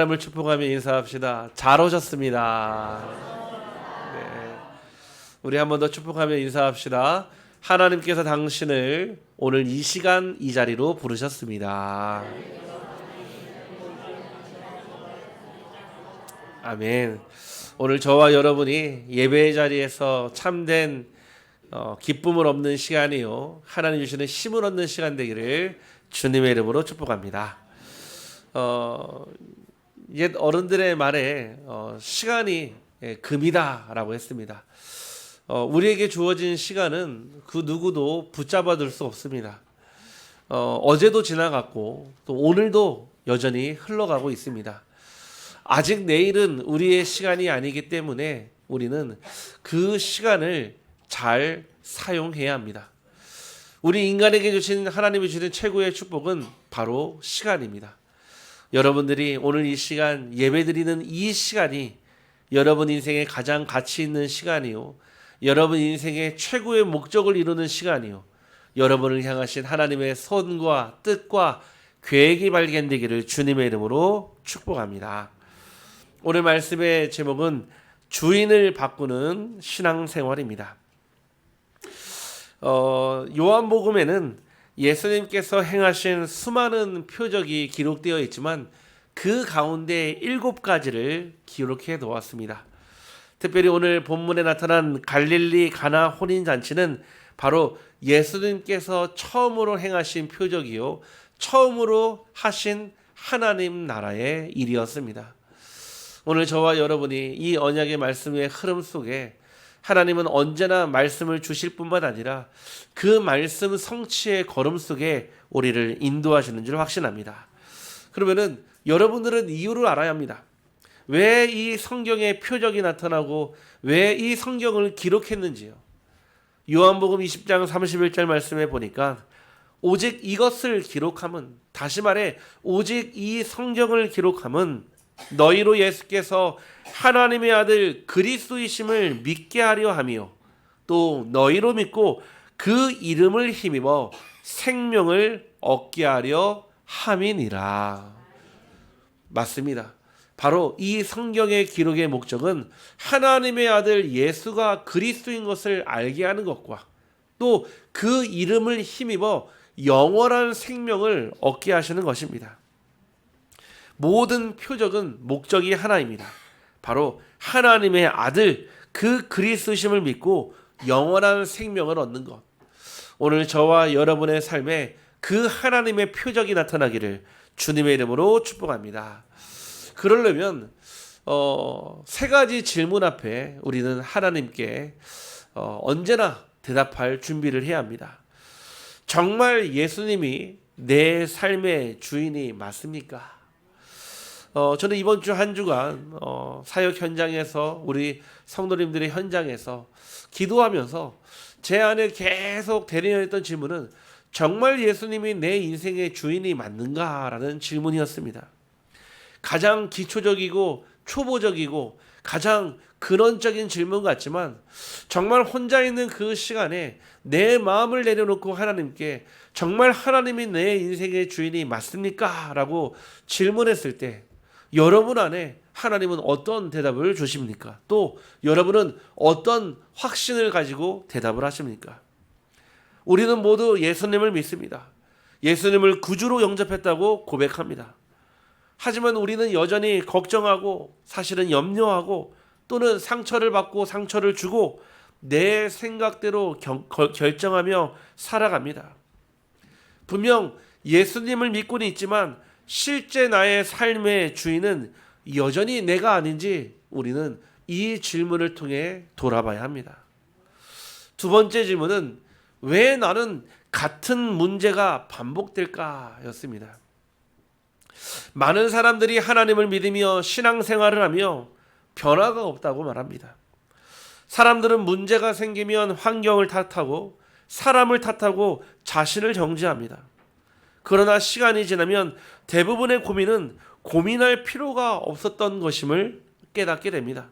사람을 축복하며 인사합시다. 잘 오셨습니다. 네. 우리 한 번 더 축복하며 인사합시다. 하나님께서 당신을 오늘 이 시간 이 자리로 부르셨습니다. 아멘. 오늘 저와 여러분이 예배의 자리에서 참된 기쁨을 얻는 시간이요, 하나님 주시는 힘을 얻는 시간 되기를 주님의 이름으로 축복합니다. 옛 어른들의 말에 시간이 금이다라고 했습니다. 우리에게 주어진 시간은 그 누구도 붙잡아둘 수 없습니다. 어제도 지나갔고 또 오늘도 여전히 흘러가고 있습니다. 아직 내일은 우리의 시간이 아니기 때문에 우리는 그 시간을 잘 사용해야 합니다. 우리 인간에게 주신 하나님이 주신 최고의 축복은 바로 시간입니다. 여러분들이 오늘 이 시간, 예배드리는 이 시간이 여러분 인생의 가장 가치 있는 시간이요, 여러분 인생의 최고의 목적을 이루는 시간이요, 여러분을 향하신 하나님의 손과 뜻과 계획이 발견되기를 주님의 이름으로 축복합니다. 오늘 말씀의 제목은 주인을 바꾸는 신앙생활입니다. 요한복음에는 예수님께서 행하신 수많은 표적이 기록되어 있지만 그 가운데 7가지를 기록해 놓았습니다. 특별히 오늘 본문에 나타난 갈릴리 가나 혼인잔치는 바로 예수님께서 처음으로 행하신 표적이요, 처음으로 하신 하나님 나라의 일이었습니다. 오늘 저와 여러분이 이 언약의 말씀의 흐름 속에 하나님은 언제나 말씀을 주실 뿐만 아니라 그 말씀 성취의 걸음 속에 우리를 인도하시는 줄 확신합니다. 그러면은 여러분들은 이유를 알아야 합니다. 왜 이 성경에 표적이 나타나고 왜 이 성경을 기록했는지요. 요한복음 20장 31절 말씀에 보니까 오직 이것을 기록함은, 다시 말해 오직 이 성경을 기록함은 너희로 예수께서 하나님의 아들 그리스도이심을 믿게 하려 하며 또 너희로 믿고 그 이름을 힘입어 생명을 얻게 하려 함이니라. 맞습니다. 바로 이 성경의 기록의 목적은 하나님의 아들 예수가 그리스도인 것을 알게 하는 것과 또 그 이름을 힘입어 영원한 생명을 얻게 하시는 것입니다. 모든 표적은 목적이 하나입니다. 바로 하나님의 아들 그 그리스도심을 믿고 영원한 생명을 얻는 것. 오늘 저와 여러분의 삶에 그 하나님의 표적이 나타나기를 주님의 이름으로 축복합니다. 그러려면 3가지 질문 앞에 우리는 하나님께 언제나 대답할 준비를 해야 합니다. 정말 예수님이 내 삶의 주인이 맞습니까? 저는 이번 주 한 주간 사역 현장에서, 우리 성도님들의 현장에서 기도하면서 제 안에 계속 대리했던 질문은 정말 예수님이 내 인생의 주인이 맞는가라는 질문이었습니다. 가장 기초적이고 초보적이고 가장 근원적인 질문 같지만 정말 혼자 있는 그 시간에 내 마음을 내려놓고 하나님께 정말 하나님이 내 인생의 주인이 맞습니까? 라고 질문했을 때 여러분 안에 하나님은 어떤 대답을 주십니까? 또 여러분은 어떤 확신을 가지고 대답을 하십니까? 우리는 모두 예수님을 믿습니다. 예수님을 구주로 영접했다고 고백합니다. 하지만 우리는 여전히 걱정하고 사실은 염려하고 또는 상처를 받고 상처를 주고 내 생각대로 결정하며 살아갑니다. 분명 예수님을 믿고는 있지만 실제 나의 삶의 주인은 여전히 내가 아닌지 우리는 이 질문을 통해 돌아봐야 합니다. 2번째 질문은 왜 나는 같은 문제가 반복될까? 였습니다. 많은 사람들이 하나님을 믿으며 신앙생활을 하며 변화가 없다고 말합니다. 사람들은 문제가 생기면 환경을 탓하고 사람을 탓하고 자신을 정죄합니다. 그러나 시간이 지나면 대부분의 고민은 고민할 필요가 없었던 것임을 깨닫게 됩니다.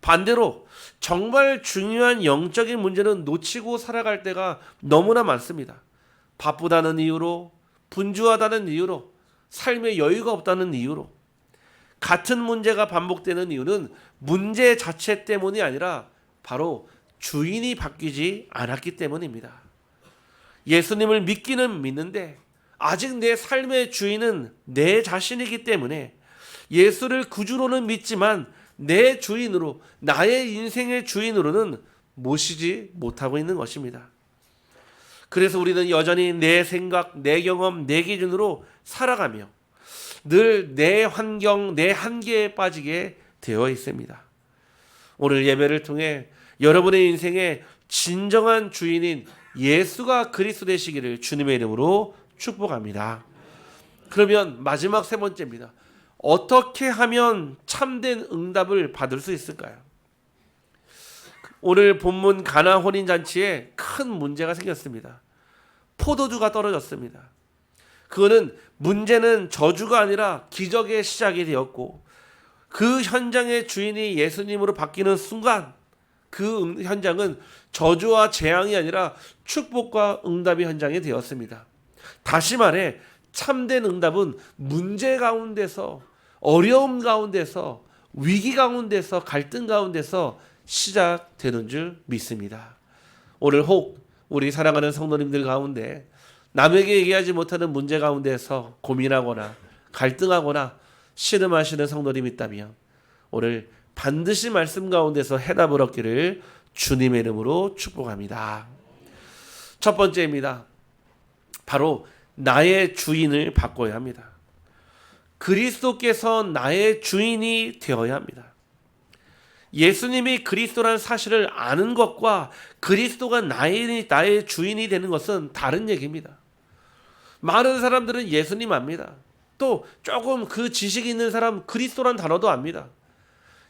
반대로 정말 중요한 영적인 문제는 놓치고 살아갈 때가 너무나 많습니다. 바쁘다는 이유로, 분주하다는 이유로, 삶에 여유가 없다는 이유로. 같은 문제가 반복되는 이유는 문제 자체 때문이 아니라 바로 주인이 바뀌지 않았기 때문입니다. 예수님을 믿기는 믿는데 아직 내 삶의 주인은 내 자신이기 때문에 예수를 구주로는 믿지만 내 주인으로, 나의 인생의 주인으로는 모시지 못하고 있는 것입니다. 그래서 우리는 여전히 내 생각, 내 경험, 내 기준으로 살아가며 늘 내 환경, 내 한계에 빠지게 되어 있습니다. 오늘 예배를 통해 여러분의 인생의 진정한 주인인 예수가 그리스도 되시기를 주님의 이름으로 축복합니다. 그러면 마지막 세 번째입니다. 어떻게 하면 참된 응답을 받을 수 있을까요? 오늘 본문 가나 혼인잔치에 큰 문제가 생겼습니다. 포도주가 떨어졌습니다. 그거는 문제는 저주가 아니라 기적의 시작이 되었고 그 현장의 주인이 예수님으로 바뀌는 순간 그 현장은 저주와 재앙이 아니라 축복과 응답의 현장이 되었습니다. 다시 말해 참된 응답은 문제 가운데서, 어려움 가운데서, 위기 가운데서, 갈등 가운데서 시작되는 줄 믿습니다. 오늘 혹 우리 사랑하는 성도님들 가운데 남에게 얘기하지 못하는 문제 가운데서 고민하거나 갈등하거나 신음하시는 성도님이 있다면 오늘 반드시 말씀 가운데서 해답을 얻기를 주님의 이름으로 축복합니다. 첫 번째입니다. 바로 나의 주인을 바꿔야 합니다. 그리스도께서 나의 주인이 되어야 합니다. 예수님이 그리스도라는 사실을 아는 것과 그리스도가 나의 주인이 되는 것은 다른 얘기입니다. 많은 사람들은 예수님 압니다. 또 조금 그 지식이 있는 사람 그리스도라는 단어도 압니다.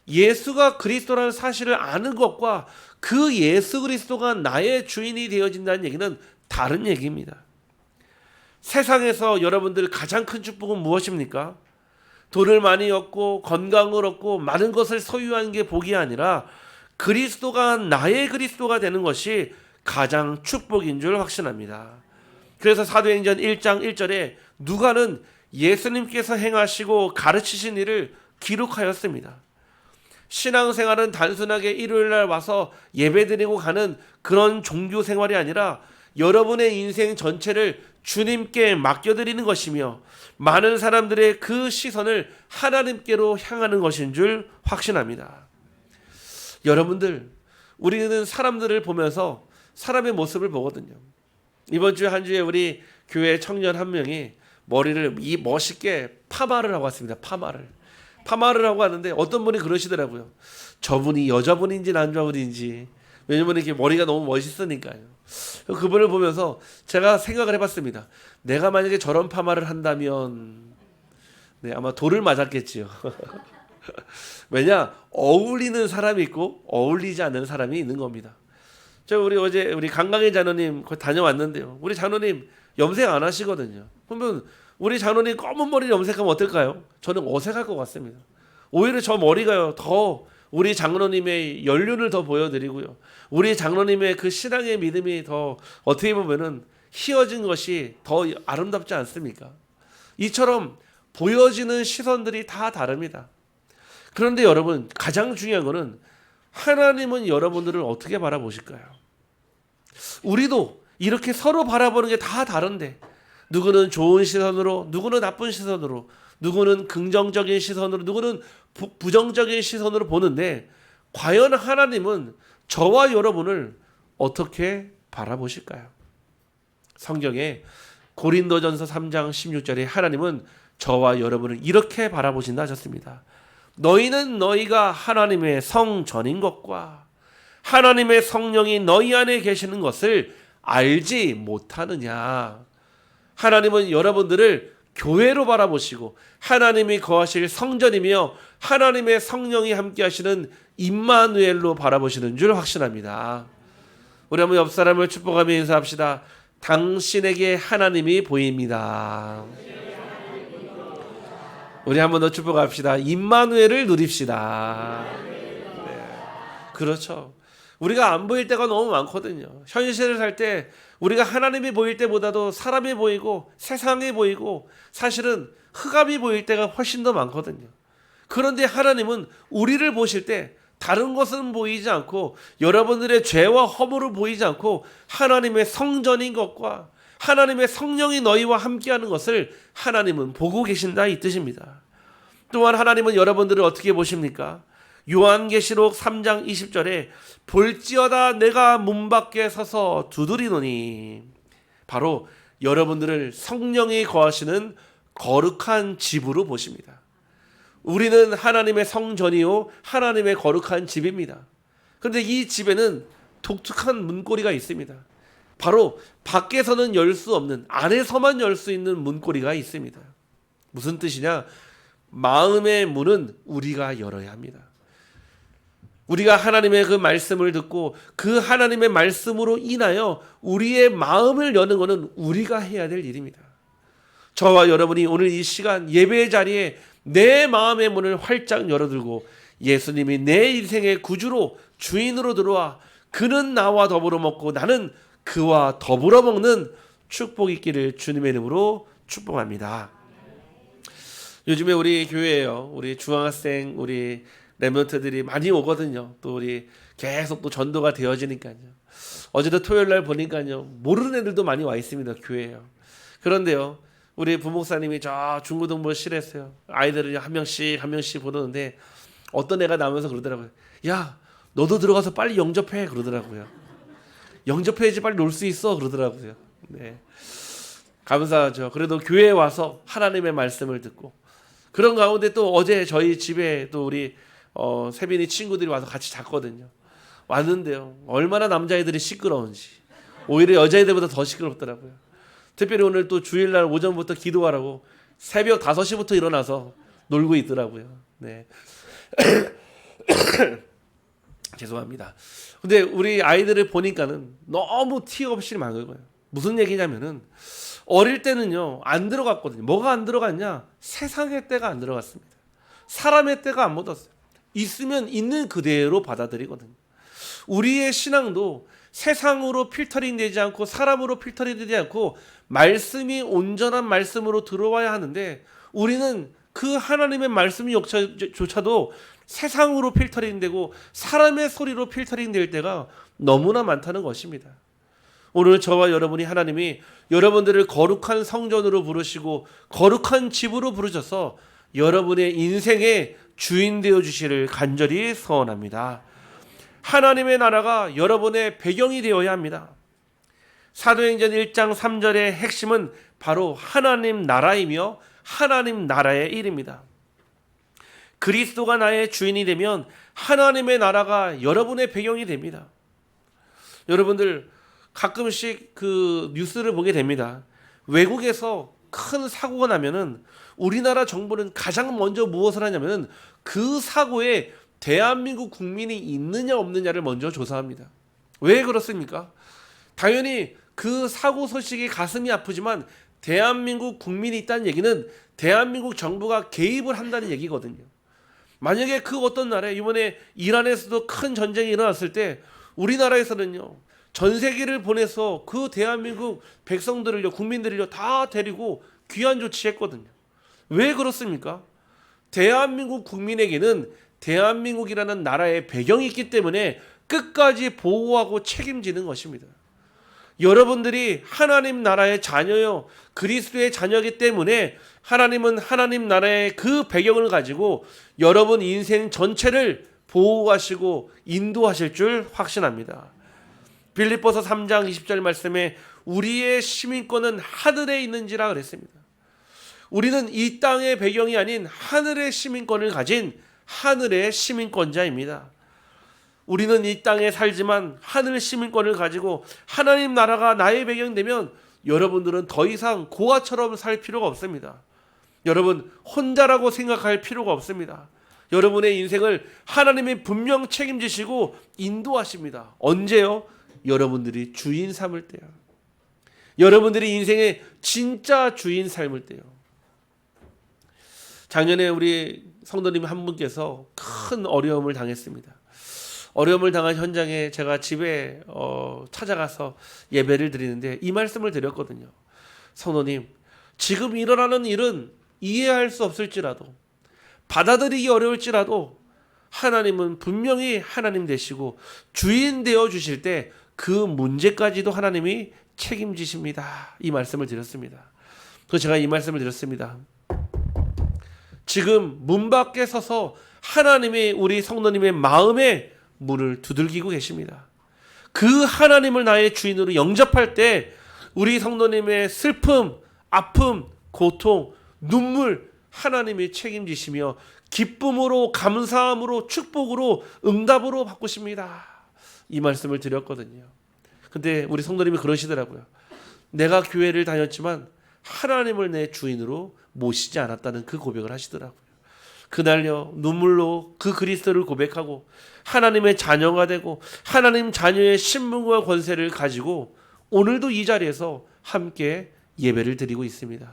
예수가 그리스도라는 사실을 아는 것과 그 예수 그리스도가 나의 주인이 되어진다는 얘기는 다른 얘기입니다. 세상에서 여러분들 가장 큰 축복은 무엇입니까? 돈을 많이 얻고 건강을 얻고 많은 것을 소유하는 게 복이 아니라 그리스도가 나의 그리스도가 되는 것이 가장 축복인 줄 확신합니다. 그래서 사도행전 1장 1절에 누가는 예수님께서 행하시고 가르치신 일을 기록하였습니다. 신앙생활은 단순하게 일요일날 와서 예배드리고 가는 그런 종교 생활이 아니라 여러분의 인생 전체를 주님께 맡겨드리는 것이며 많은 사람들의 그 시선을 하나님께로 향하는 것인 줄 확신합니다. 여러분들, 우리는 사람들을 보면서 사람의 모습을 보거든요. 이번 주에 한 주에 우리 교회 청년 한 명이 머리를 멋있게 파마를 하고 왔습니다. 파마를 하고 왔는데 어떤 분이 그러시더라고요. 저분이 여자분인지 남자분인지, 왜냐면 이렇게 머리가 너무 멋있으니까요. 그분을 보면서 제가 생각을 해봤습니다. 내가 만약에 저런 파마를 한다면 아마 돌을 맞았겠지요. 왜냐, 어울리는 사람이 있고 어울리지 않는 사람이 있는 겁니다. 우리 어제 우리 강강희 장로님 다녀왔는데요. 우리 장로님 염색 안 하시거든요. 그러면 우리 장로님 검은 머리 염색하면 어떨까요? 저는 어색할 것 같습니다. 오히려 저 머리가요 더 우리 장로님의 연륜을 더 보여드리고요. 우리 장로님의 그 신앙의 믿음이 더 어떻게 보면은 희어진 것이 더 아름답지 않습니까? 이처럼 보여지는 시선들이 다 다릅니다. 그런데 여러분, 가장 중요한 거는 하나님은 여러분들을 어떻게 바라보실까요? 우리도 이렇게 서로 바라보는 게 다 다른데 누구는 좋은 시선으로, 누구는 나쁜 시선으로, 누구는 긍정적인 시선으로, 누구는 부정적인 시선으로 보는데 과연 하나님은 저와 여러분을 어떻게 바라보실까요? 성경에 고린도전서 3장 16절에 하나님은 저와 여러분을 이렇게 바라보신다 하셨습니다. 너희는 너희가 하나님의 성전인 것과 하나님의 성령이 너희 안에 계시는 것을 알지 못하느냐. 하나님은 여러분들을 교회로 바라보시고 하나님이 거하실 성전이며 하나님의 성령이 함께 하시는 임마누엘로 바라보시는 줄 확신합니다. 우리 한번 옆 사람을 축복하며 인사합시다. 당신에게 하나님이 보입니다. 우리 한번 더 축복합시다. 임마누엘을 누립시다. 네. 그렇죠. 우리가 안 보일 때가 너무 많거든요. 현실을 살 때 우리가 하나님이 보일 때보다도 사람이 보이고 세상이 보이고 사실은 흑암이 보일 때가 훨씬 더 많거든요. 그런데 하나님은 우리를 보실 때 다른 것은 보이지 않고 여러분들의 죄와 허물을 보이지 않고 하나님의 성전인 것과 하나님의 성령이 너희와 함께하는 것을 하나님은 보고 계신다 이 뜻입니다. 또한 하나님은 여러분들을 어떻게 보십니까? 요한계시록 3장 20절에 볼지어다 내가 문 밖에 서서 두드리노니, 바로 여러분들을 성령이 거하시는 거룩한 집으로 보십니다. 우리는 하나님의 성전이요 하나님의 거룩한 집입니다. 그런데 이 집에는 독특한 문고리가 있습니다. 바로 밖에서는 열 수 없는, 안에서만 열 수 있는 문고리가 있습니다. 무슨 뜻이냐? 마음의 문은 우리가 열어야 합니다. 우리가 하나님의 그 말씀을 듣고 그 하나님의 말씀으로 인하여 우리의 마음을 여는 것은 우리가 해야 될 일입니다. 저와 여러분이 오늘 이 시간 예배의 자리에 내 마음의 문을 활짝 열어들고 예수님이 내 인생의 구주로 주인으로 들어와 그는 나와 더불어 먹고 나는 그와 더불어 먹는 축복 있기를 주님의 이름으로 축복합니다. 요즘에 우리 교회에요, 우리 중학생, 우리 렘넌트들이 많이 오거든요. 또 우리 계속 또 전도가 되어지니까요. 어제도 토요일 날 보니까요, 모르는 애들도 많이 와 있습니다, 교회에요. 그런데요, 우리 부목사님이 저 중고등부실에서요, 아이들을 한 명씩 보는데 어떤 애가 나오면서 그러더라고요. 야, 너도 들어가서 빨리 영접해 그러더라고요. 영접해야지 빨리 놀 수 있어 그러더라고요. 네, 감사하죠. 그래도 교회에 와서 하나님의 말씀을 듣고, 그런 가운데 또 어제 저희 집에 또 우리 세빈이 친구들이 와서 같이 잤거든요. 왔는데요, 얼마나 남자애들이 시끄러운지 오히려 여자애들보다 더 시끄럽더라고요. 특별히 오늘 또 주일날 오전부터 기도하라고 새벽 5시부터 일어나서 놀고 있더라고요. 네. 죄송합니다. 근데 우리 아이들을 보니까는 너무 티 없이 많은 거예요. 무슨 얘기냐면은 어릴 때는요 안 들어갔거든요. 뭐가 안 들어갔냐? 세상의 때가 안 들어갔습니다. 사람의 때가 안 묻었어요. 있으면 있는 그대로 받아들이거든요. 우리의 신앙도 세상으로 필터링 되지 않고 사람으로 필터링 되지 않고 말씀이 온전한 말씀으로 들어와야 하는데, 우리는 그 하나님의 말씀이 조차도 세상으로 필터링 되고 사람의 소리로 필터링 될 때가 너무나 많다는 것입니다. 오늘 저와 여러분이 하나님이 여러분들을 거룩한 성전으로 부르시고 거룩한 집으로 부르셔서 여러분의 인생의 주인 되어 주시를 간절히 소원합니다. 하나님의 나라가 여러분의 배경이 되어야 합니다. 사도행전 1장 3절의 핵심은 바로 하나님 나라이며 하나님 나라의 일입니다. 그리스도가 나의 주인이 되면 하나님의 나라가 여러분의 배경이 됩니다. 여러분들 가끔씩 그 뉴스를 보게 됩니다. 외국에서 큰 사고가 나면은 우리나라 정부는 가장 먼저 무엇을 하냐면은 그 사고에 대한민국 국민이 있느냐 없느냐를 먼저 조사합니다. 왜 그렇습니까? 당연히 그 사고 소식이 가슴이 아프지만 대한민국 국민이 있다는 얘기는 대한민국 정부가 개입을 한다는 얘기거든요. 만약에 그 어떤 날에 이번에 이란에서도 큰 전쟁이 일어났을 때 우리나라에서는요 전세기를 보내서 그 대한민국 백성들을요, 국민들을요 다 데리고 귀환 조치했거든요. 왜 그렇습니까? 대한민국 국민에게는 대한민국이라는 나라의 배경이 있기 때문에 끝까지 보호하고 책임지는 것입니다. 여러분들이 하나님 나라의 자녀요, 그리스도의 자녀이기 때문에 하나님은 하나님 나라의 그 배경을 가지고 여러분 인생 전체를 보호하시고 인도하실 줄 확신합니다. 빌립보서 3장 20절 말씀에 우리의 시민권은 하늘에 있는지라 그랬습니다. 우리는 이 땅의 배경이 아닌 하늘의 시민권을 가진 하늘의 시민권자입니다. 우리는 이 땅에 살지만 하늘 시민권을 가지고 하나님 나라가 나의 배경이 되면 여러분들은 더 이상 고아처럼 살 필요가 없습니다. 여러분 혼자라고 생각할 필요가 없습니다. 여러분의 인생을 하나님이 분명 책임지시고 인도하십니다. 언제요? 여러분들이 주인 삼을 때요. 여러분들이 인생의 진짜 주인 삶을 때요. 작년에 우리 성도님 한 분께서 큰 어려움을 당했습니다. 어려움을 당한 현장에 제가 집에 찾아가서 예배를 드리는데 이 말씀을 드렸거든요. 성도님, 지금 일어나는 일은 이해할 수 없을지라도 받아들이기 어려울지라도 하나님은 분명히 하나님 되시고 주인 되어 주실 때 그 문제까지도 하나님이 책임지십니다. 이 말씀을 드렸습니다. 그래서 제가 이 말씀을 드렸습니다. 지금 문 밖에 서서 하나님이 우리 성도님의 마음의 문을 두들기고 계십니다. 그 하나님을 나의 주인으로 영접할 때 우리 성도님의 슬픔, 아픔, 고통, 눈물 하나님이 책임지시며 기쁨으로, 감사함으로, 축복으로, 응답으로 바꾸십니다. 이 말씀을 드렸거든요. 근데 우리 성도님이 그러시더라고요. 내가 교회를 다녔지만 하나님을 내 주인으로 모시지 않았다는 그 고백을 하시더라고요. 그날요, 눈물로 그 그리스도를 고백하고 하나님의 자녀가 되고 하나님 자녀의 신분과 권세를 가지고 오늘도 이 자리에서 함께 예배를 드리고 있습니다.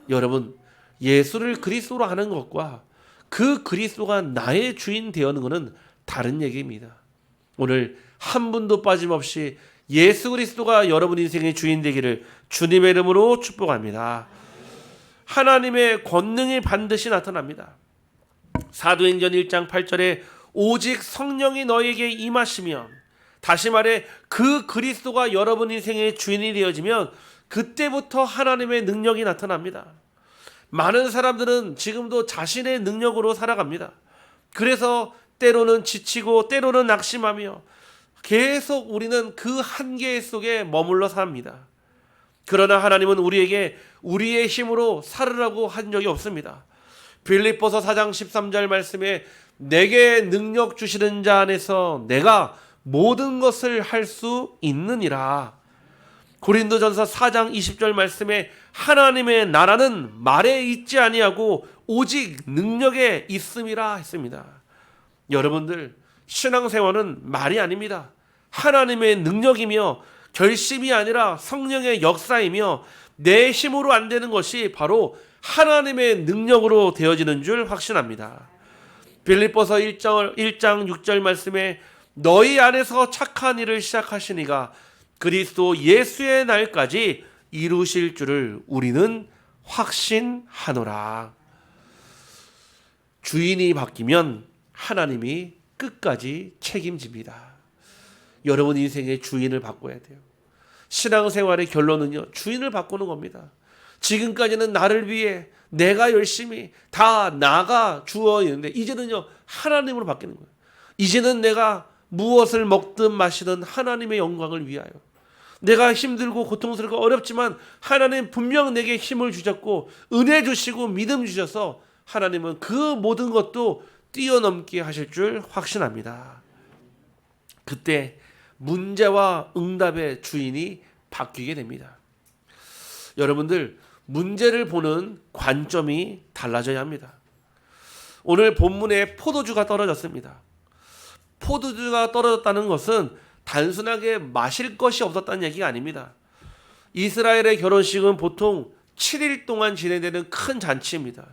여러분, 예수를 그리스도로 아는 것과 그 그리스도가 나의 주인 되어는 것은 다른 얘기입니다. 오늘 한 분도 빠짐없이 예수 그리스도가 여러분 인생의 주인 되기를 주님의 이름으로 축복합니다. 하나님의 권능이 반드시 나타납니다. 사도행전 1장 8절에 오직 성령이 너에게 임하시면, 다시 말해 그 그리스도가 여러분 인생의 주인이 되어지면 그때부터 하나님의 능력이 나타납니다. 많은 사람들은 지금도 자신의 능력으로 살아갑니다. 그래서 때로는 지치고 때로는 낙심하며 계속 우리는 그 한계 속에 머물러 삽니다. 그러나 하나님은 우리에게 우리의 힘으로 살으라고 한 적이 없습니다. 빌립보서 4장 13절 말씀에 내게 능력 주시는 자 안에서 내가 모든 것을 할 수 있느니라. 고린도전서 4장 20절 말씀에 하나님의 나라는 말에 있지 아니하고 오직 능력에 있음이라 했습니다. 여러분들, 신앙생활은 말이 아닙니다. 하나님의 능력이며 결심이 아니라 성령의 역사이며 내 힘으로 안 되는 것이 바로 하나님의 능력으로 되어지는 줄 확신합니다. 빌립보서 1장 6절 말씀에 너희 안에서 착한 일을 시작하시니가 그리스도 예수의 날까지 이루실 줄을 우리는 확신하노라. 주인이 바뀌면 하나님이 끝까지 책임집니다. 여러분 인생의 주인을 바꿔야 돼요. 신앙생활의 결론은요, 주인을 바꾸는 겁니다. 지금까지는 나를 위해 내가 열심히 다 나가 주어있는데 이제는요, 하나님으로 바뀌는 거예요. 이제는 내가 무엇을 먹든 마시든 하나님의 영광을 위하여, 내가 힘들고 고통스럽고 어렵지만 하나님 분명 내게 힘을 주셨고 은혜 주시고 믿음 주셔서 하나님은 그 모든 것도 뛰어넘게 하실 줄 확신합니다. 그때 문제와 응답의 주인이 바뀌게 됩니다. 여러분들, 문제를 보는 관점이 달라져야 합니다. 오늘 본문에 포도주가 떨어졌습니다. 포도주가 떨어졌다는 것은 단순하게 마실 것이 없었다는 얘기가 아닙니다. 이스라엘의 결혼식은 보통 7일 동안 진행되는 큰 잔치입니다.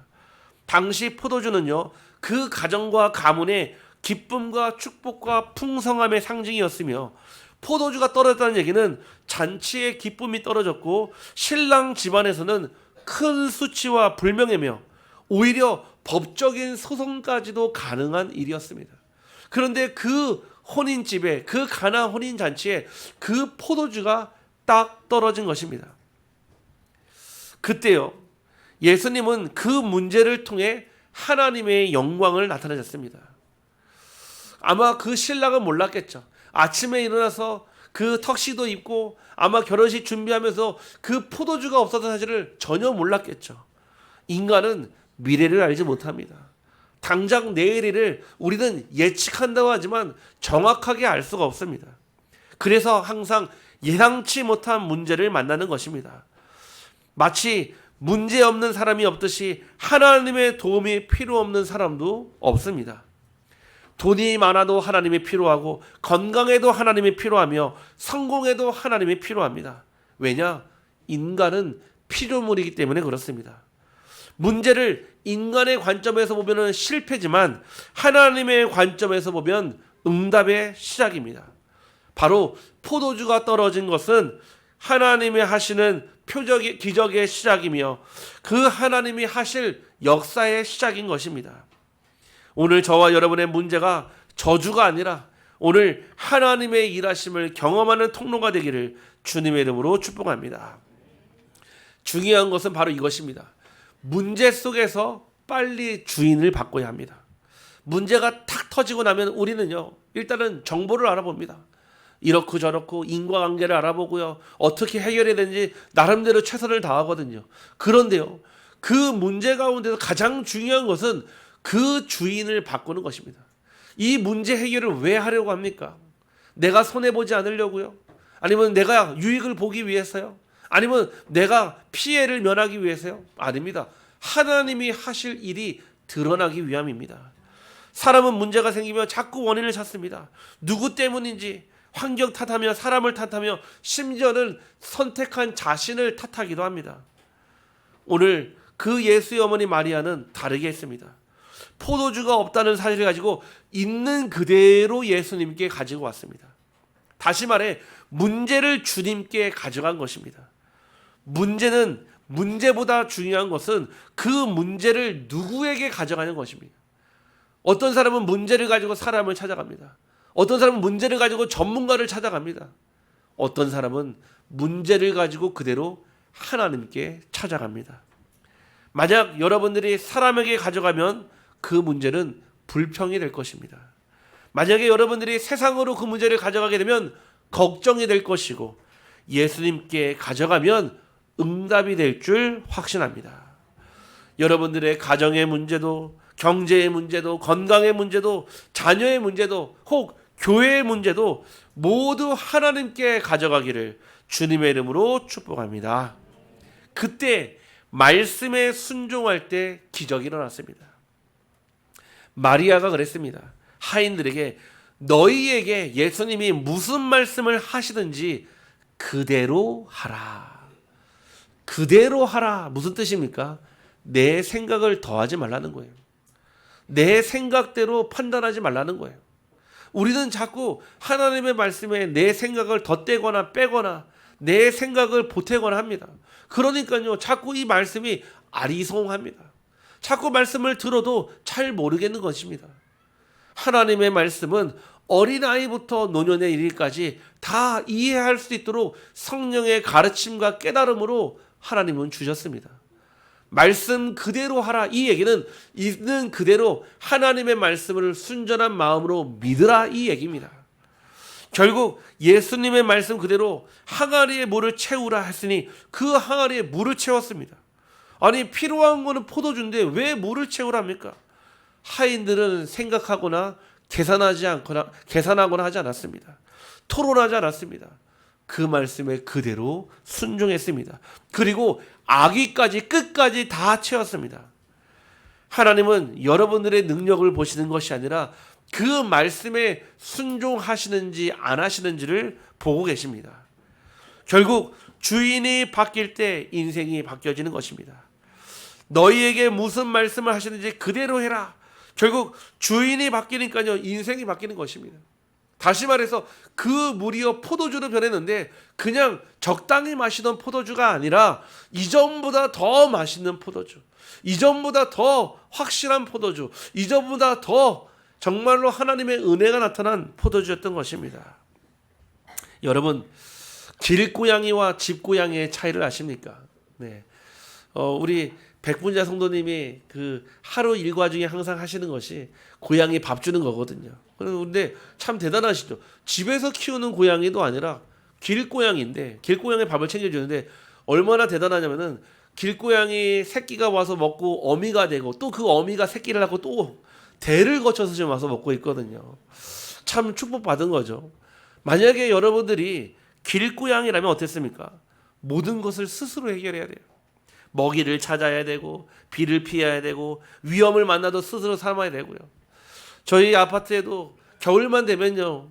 당시 포도주는요, 그 가정과 가문의 기쁨과 축복과 풍성함의 상징이었으며, 포도주가 떨어졌다는 얘기는 잔치의 기쁨이 떨어졌고 신랑 집안에서는 큰 수치와 불명예며 오히려 법적인 소송까지도 가능한 일이었습니다. 그런데 그 혼인집에, 그 가나 혼인잔치에 그 포도주가 딱 떨어진 것입니다. 그때요, 예수님은 그 문제를 통해 하나님의 영광을 나타내셨습니다. 아마 그 신랑은 몰랐겠죠. 아침에 일어나서 그 턱시도 입고 아마 결혼식 준비하면서 그 포도주가 없었던 사실을 전혀 몰랐겠죠. 인간은 미래를 알지 못합니다. 당장 내일을 우리는 예측한다고 하지만 정확하게 알 수가 없습니다. 그래서 항상 예상치 못한 문제를 만나는 것입니다. 마치 문제 없는 사람이 없듯이 하나님의 도움이 필요 없는 사람도 없습니다. 돈이 많아도 하나님이 필요하고 건강에도 하나님이 필요하며 성공에도 하나님이 필요합니다. 왜냐? 인간은 피조물이기 때문에 그렇습니다. 문제를 인간의 관점에서 보면 실패지만 하나님의 관점에서 보면 응답의 시작입니다. 바로 포도주가 떨어진 것은 하나님이 하시는 기적의 시작이며 그 하나님이 하실 역사의 시작인 것입니다. 오늘 저와 여러분의 문제가 저주가 아니라 오늘 하나님의 일하심을 경험하는 통로가 되기를 주님의 이름으로 축복합니다. 중요한 것은 바로 이것입니다. 문제 속에서 빨리 주인을 바꿔야 합니다. 문제가 탁 터지고 나면 우리는요, 일단은 정보를 알아봅니다. 이렇고 저렇고 인과관계를 알아보고요, 어떻게 해결해야 되는지 나름대로 최선을 다하거든요. 그런데요, 그 문제 가운데서 가장 중요한 것은 그 주인을 바꾸는 것입니다. 이 문제 해결을 왜 하려고 합니까? 내가 손해보지 않으려고요? 아니면 내가 유익을 보기 위해서요? 아니면 내가 피해를 면하기 위해서요? 아닙니다. 하나님이 하실 일이 드러나기 위함입니다. 사람은 문제가 생기면 자꾸 원인을 찾습니다. 누구 때문인지, 환경 탓하며 사람을 탓하며 심지어는 선택한 자신을 탓하기도 합니다. 오늘 그 예수의 어머니 마리아는 다르게 했습니다. 포도주가 없다는 사실을 가지고 있는 그대로 예수님께 가지고 왔습니다. 다시 말해 문제를 주님께 가져간 것입니다. 문제는 문제보다 중요한 것은 그 문제를 누구에게 가져가는 것입니다. 어떤 사람은 문제를 가지고 사람을 찾아갑니다. 어떤 사람은 문제를 가지고 전문가를 찾아갑니다. 어떤 사람은 문제를 가지고 그대로 하나님께 찾아갑니다. 만약 여러분들이 사람에게 가져가면 그 문제는 불평이 될 것입니다. 만약에 여러분들이 세상으로 그 문제를 가져가게 되면 걱정이 될 것이고, 예수님께 가져가면 응답이 될 줄 확신합니다. 여러분들의 가정의 문제도, 경제의 문제도, 건강의 문제도, 자녀의 문제도, 혹 교회의 문제도 모두 하나님께 가져가기를 주님의 이름으로 축복합니다. 그때 말씀에 순종할 때 기적이 일어났습니다. 마리아가 그랬습니다. 하인들에게 너희에게 예수님이 무슨 말씀을 하시든지 그대로 하라. 그대로 하라. 무슨 뜻입니까? 내 생각을 더하지 말라는 거예요. 내 생각대로 판단하지 말라는 거예요. 우리는 자꾸 하나님의 말씀에 내 생각을 덧대거나 빼거나 내 생각을 보태거나 합니다. 그러니까요, 자꾸 이 말씀이 아리송합니다. 자꾸 말씀을 들어도 잘 모르겠는 것입니다. 하나님의 말씀은 어린아이부터 노년에 이르기까지 다 이해할 수 있도록 성령의 가르침과 깨달음으로 하나님은 주셨습니다. 말씀 그대로 하라. 이 얘기는 있는 그대로 하나님의 말씀을 순전한 마음으로 믿으라, 이 얘기입니다. 결국 예수님의 말씀 그대로 항아리에 물을 채우라 했으니 그 항아리에 물을 채웠습니다. 아니, 필요한 거는 포도주인데 왜 물을 채우라 합니까? 하인들은 생각하거나 계산하거나 하지 않았습니다. 토론하지 않았습니다. 그 말씀에 그대로 순종했습니다. 그리고 아기까지 끝까지 다 채웠습니다. 하나님은 여러분들의 능력을 보시는 것이 아니라 그 말씀에 순종하시는지 안 하시는지를 보고 계십니다. 결국 주인이 바뀔 때 인생이 바뀌어지는 것입니다. 너희에게 무슨 말씀을 하시는지 그대로 해라. 결국 주인이 바뀌니까요, 인생이 바뀌는 것입니다. 다시 말해서 그 물이요 포도주로 변했는데 그냥 적당히 마시던 포도주가 아니라 이전보다 더 맛있는 포도주, 이전보다 더 확실한 포도주, 이전보다 더 정말로 하나님의 은혜가 나타난 포도주였던 것입니다. 여러분, 길고양이와 집고양이의 차이를 아십니까? 네. 우리 백분자 성도님이 그 하루 일과 중에 항상 하시는 것이 고양이 밥 주는 거거든요. 그런데 참 대단하시죠. 집에서 키우는 고양이도 아니라 길고양이인데 길고양이 밥을 챙겨주는데 얼마나 대단하냐면은 길고양이 새끼가 와서 먹고 어미가 되고 또 그 어미가 새끼를 낳고 또 대를 거쳐서 지금 와서 먹고 있거든요. 참 축복받은 거죠. 만약에 여러분들이 길고양이라면 어땠습니까? 모든 것을 스스로 해결해야 돼요. 먹이를 찾아야 되고 비를 피해야 되고 위험을 만나도 스스로 삼아야 되고요. 저희 아파트에도 겨울만 되면요,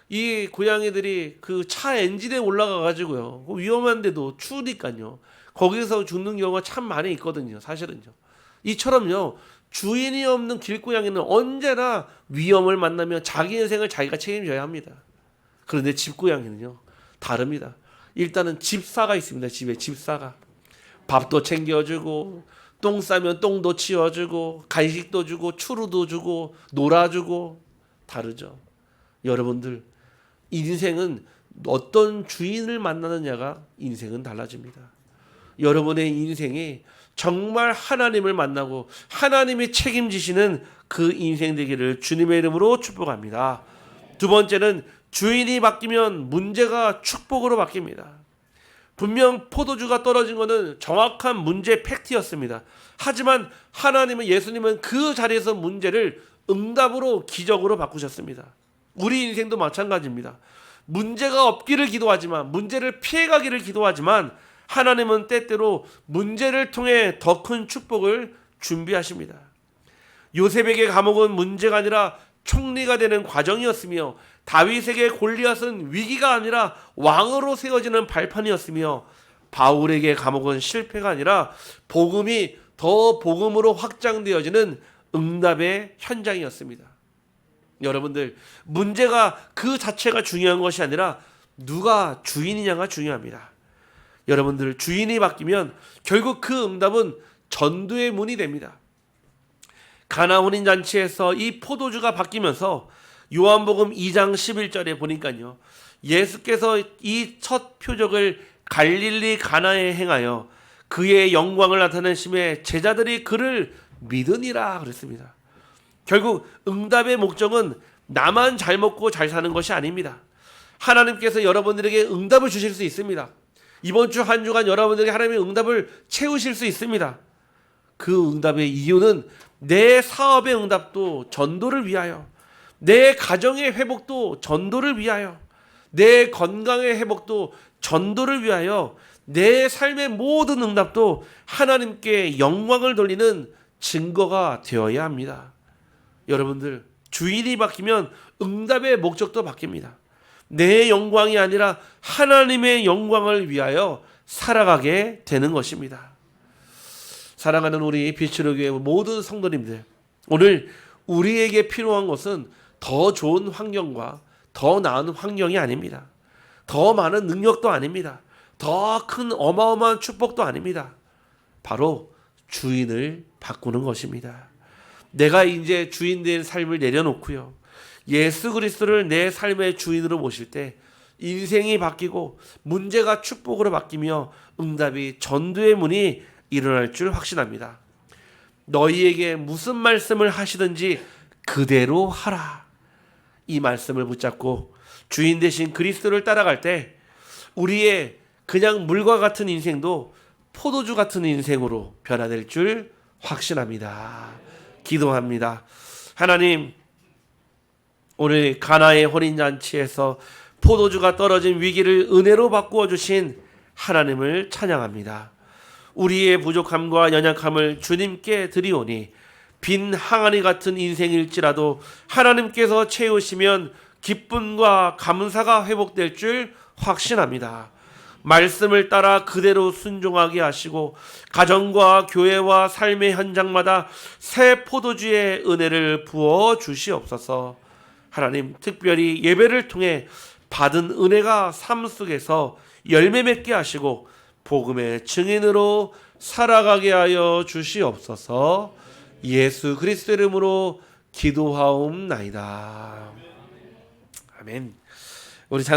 이 고양이들이 그 차 엔진에 올라가 가지고요, 위험한데도 추우니까요, 거기서 죽는 경우가 참 많이 있거든요. 사실은요. 이처럼요, 주인이 없는 길고양이는 언제나 위험을 만나며 자기 인생을 자기가 책임져야 합니다. 그런데 집고양이는요, 다릅니다. 일단은 집사가 있습니다. 집에 집사가 밥도 챙겨주고 똥 싸면 똥도 치워주고 간식도 주고 추루도 주고 놀아주고 다르죠. 여러분들, 인생은 어떤 주인을 만나느냐가 인생은 달라집니다. 여러분의 인생이 정말 하나님을 만나고 하나님이 책임지시는 그 인생 되기를 주님의 이름으로 축복합니다. 두 번째는 주인이 바뀌면 문제가 축복으로 바뀝니다. 분명 포도주가 떨어진 것은 정확한 문제 팩트였습니다. 하지만 하나님은, 예수님은 그 자리에서 문제를 응답으로, 기적으로 바꾸셨습니다. 우리 인생도 마찬가지입니다. 문제가 없기를 기도하지만, 문제를 피해가기를 기도하지만 하나님은 때때로 문제를 통해 더 큰 축복을 준비하십니다. 요셉에게 감옥은 문제가 아니라 총리가 되는 과정이었으며, 다윗에게 골리앗은 위기가 아니라 왕으로 세워지는 발판이었으며, 바울에게 감옥은 실패가 아니라 복음이 더 복음으로 확장되어지는 응답의 현장이었습니다. 여러분들, 문제가 그 자체가 중요한 것이 아니라 누가 주인이냐가 중요합니다. 여러분들, 주인이 바뀌면 결국 그 응답은 전도의 문이 됩니다. 가나 혼인잔치에서 이 포도주가 바뀌면서 요한복음 2장 11절에 보니까요, 예수께서 이 첫 표적을 갈릴리 가나에 행하여 그의 영광을 나타내심에 제자들이 그를 믿으니라 그랬습니다. 결국 응답의 목적은 나만 잘 먹고 잘 사는 것이 아닙니다. 하나님께서 여러분들에게 응답을 주실 수 있습니다. 이번 주 한 주간 여러분들에게 하나님의 응답을 채우실 수 있습니다. 그 응답의 이유는 내 사업의 응답도 전도를 위하여, 내 가정의 회복도 전도를 위하여, 내 건강의 회복도 전도를 위하여, 내 삶의 모든 응답도 하나님께 영광을 돌리는 증거가 되어야 합니다. 여러분들, 주인이 바뀌면 응답의 목적도 바뀝니다. 내 영광이 아니라 하나님의 영광을 위하여 살아가게 되는 것입니다. 사랑하는 우리 빛으로 교회 모든 성도님들, 오늘 우리에게 필요한 것은 더 좋은 환경과 더 나은 환경이 아닙니다. 더 많은 능력도 아닙니다. 더 큰 어마어마한 축복도 아닙니다. 바로 주인을 바꾸는 것입니다. 내가 이제 주인된 삶을 내려놓고요, 예수 그리스도를 내 삶의 주인으로 모실 때 인생이 바뀌고 문제가 축복으로 바뀌며 응답이, 전도의 문이 일어날 줄 확신합니다. 너희에게 무슨 말씀을 하시든지 그대로 하라. 이 말씀을 붙잡고 주인 되신 그리스도를 따라갈 때 우리의 그냥 물과 같은 인생도 포도주 같은 인생으로 변화될 줄 확신합니다. 기도합니다. 하나님, 오늘 가나의 혼인잔치에서 포도주가 떨어진 위기를 은혜로 바꾸어 주신 하나님을 찬양합니다. 우리의 부족함과 연약함을 주님께 드리오니 빈 항아리 같은 인생일지라도 하나님께서 채우시면 기쁨과 감사가 회복될 줄 확신합니다. 말씀을 따라 그대로 순종하게 하시고 가정과 교회와 삶의 현장마다 새 포도주의 은혜를 부어 주시옵소서. 하나님, 특별히 예배를 통해 받은 은혜가 삶 속에서 열매 맺게 하시고 복음의 증인으로 살아가게 하여 주시옵소서. 예수 그리스도 이름으로 기도하옵나이다. 아멘. 우리 찬